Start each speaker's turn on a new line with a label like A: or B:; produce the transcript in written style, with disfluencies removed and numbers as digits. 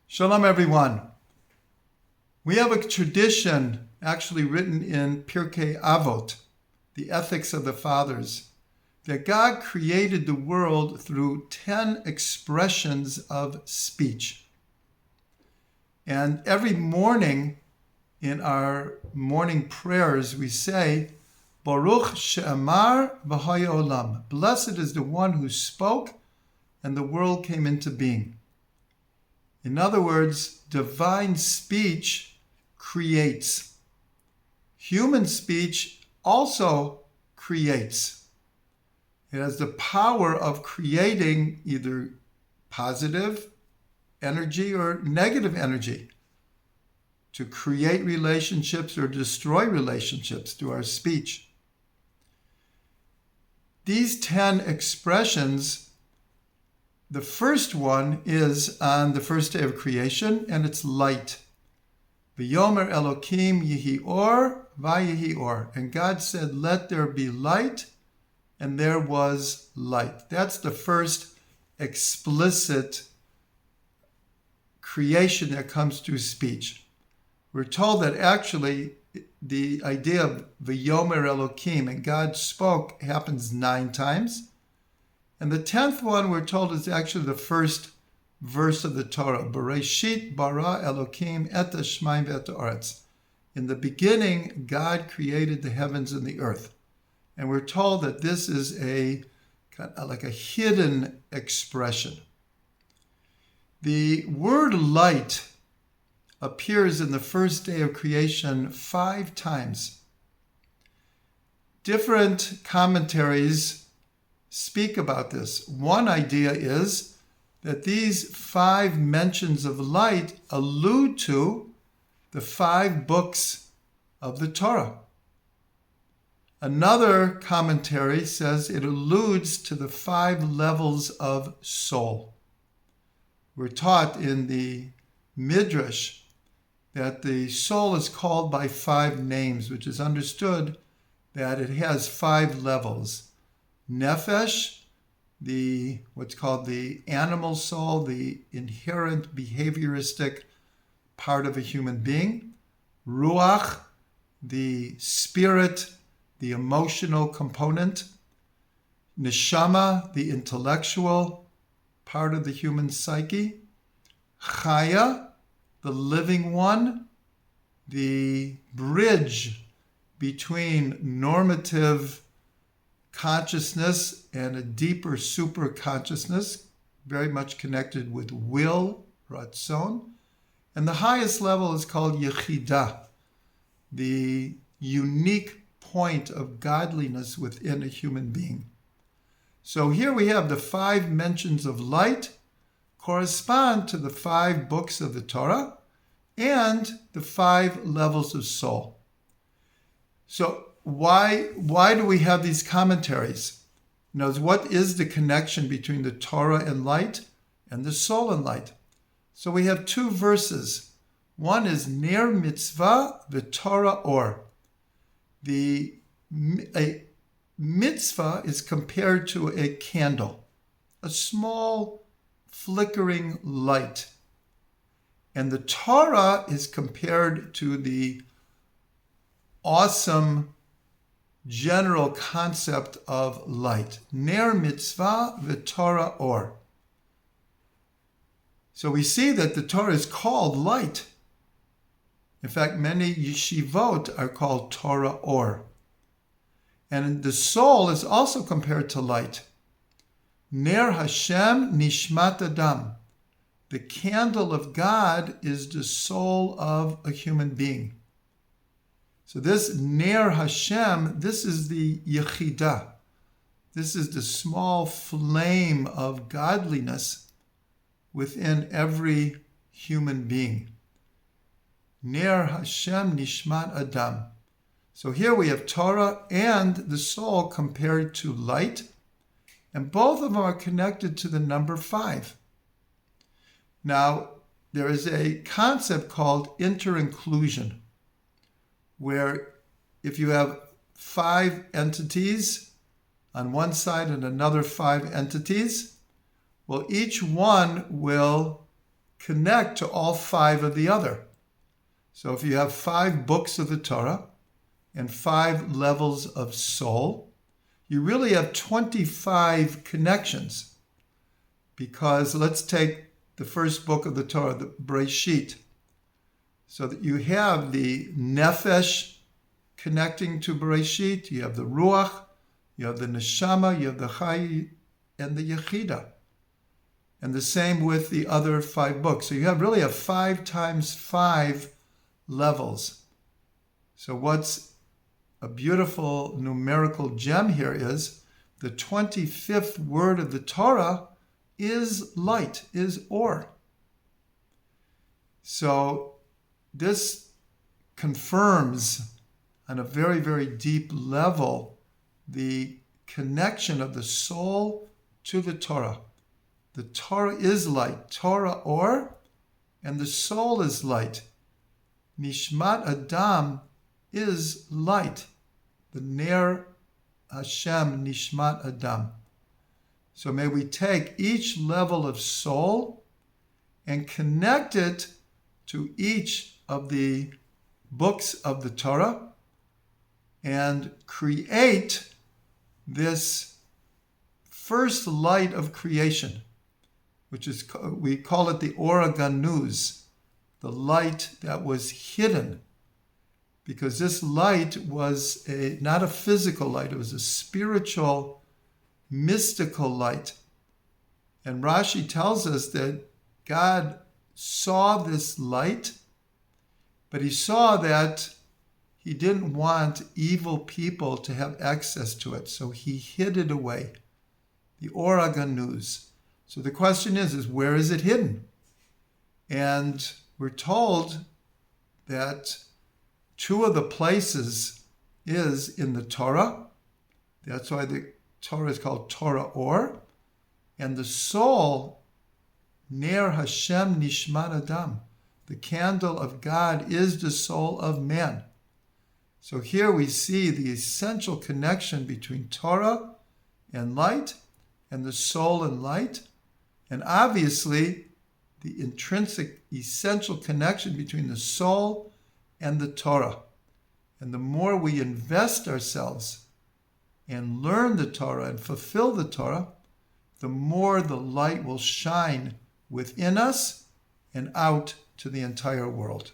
A: Shalom, everyone. We have a tradition actually written in Pirkei Avot, the Ethics of the Fathers, that God created the world through 10 expressions of speech. And every morning in our morning prayers, we say, Baruch she'amar v'haya olam. Blessed is the one who spoke and the world came into being. In other words, divine speech creates. Human speech also creates. It has the power of creating either positive energy or negative energy, to create relationships or destroy relationships through our speech. These 10 expressions, the first one is on the first day of creation, and it's light. V'yomer Elokim yihi or, vayihi or. And God said, let there be light, and there was light. That's the first explicit creation that comes through speech. We're told that actually the idea of V'yomer Elokim, and God spoke, happens 9 times. And the 10th one, we're told, is actually the first verse of the Torah. Bereshit bara Elokim et hashmayim ve'et haaretz. In the beginning, God created the heavens and the earth. And we're told that this is like a hidden expression. The word light appears in the first day of creation 5 times. Different commentaries speak about this. One idea is that these 5 mentions of light allude to the 5 books of the Torah. Another commentary says it alludes to the 5 levels of soul. We're taught in the Midrash that the soul is called by 5 names, which is understood that it has 5 levels. Nefesh, what's called the animal soul, the inherent behavioristic part of a human being. Ruach, the spirit, the emotional component. Neshama, the intellectual part of the human psyche. Chaya, the living one, the bridge between normative consciousness and a deeper super consciousness, very much connected with will, ratzon. And the highest level is called yechidah, the unique point of godliness within a human being. So here we have the 5 mentions of light correspond to the 5 books of the Torah and the 5 levels of soul. So why do we have these commentaries? What is the connection between the Torah and light and the soul and light? So we have 2 verses. One is Ner mitzvah v'Torah or. A mitzvah is compared to a candle, a small flickering light. And the Torah is compared to the awesome general concept of light. Ner mitzvah v'Torah or. So we see that the Torah is called light. In fact, many yeshivot are called Torah or. And the soul is also compared to light. Ner Hashem nishmat adam. The candle of God is the soul of a human being. So this Ner Hashem, this is the Yechidah. This is the small flame of godliness within every human being. Ner Hashem Nishmat Adam. So here we have Torah and the soul compared to light, and both of them are connected to the number 5. Now, there is a concept called interinclusion, where if you have 5 entities on one side and another 5 entities, well, each one will connect to all 5 of the other. So if you have 5 books of the Torah and 5 levels of soul, you really have 25 connections. Because let's take the first book of the Torah, the Bereshit. So that you have the Nefesh connecting to Bereshit, you have the Ruach, you have the Neshama, you have the Chai, and the Yechida. And the same with the other 5 books. So you really have 5 times 5 levels. So what's a beautiful numerical gem here is the 25th word of the Torah is light, is or. So this confirms on a very, very deep level the connection of the soul to the Torah. The Torah is light, Torah or, and the soul is light. Nishmat Adam is light. The Ner Hashem Nishmat Adam. So may we take each level of soul and connect it to each of the books of the Torah and create this first light of creation, which is, we call it the Ora Ganuz, the light that was hidden, because this light was not a physical light, it was a spiritual, mystical light. And Rashi tells us that God saw this light, but he saw that he didn't want evil people to have access to it, so he hid it away. The Ora Ganuz. So the question is where is it hidden? And we're told that 2 of the places is in the Torah. That's why the Torah is called Torah or. And the soul, Ner Hashem Nishmat Adam. The candle of God is the soul of man. So here we see the essential connection between Torah and light and the soul and light. And obviously, the intrinsic, essential connection between the soul and the Torah. And the more we invest ourselves and learn the Torah and fulfill the Torah, the more the light will shine within us and out to the entire world.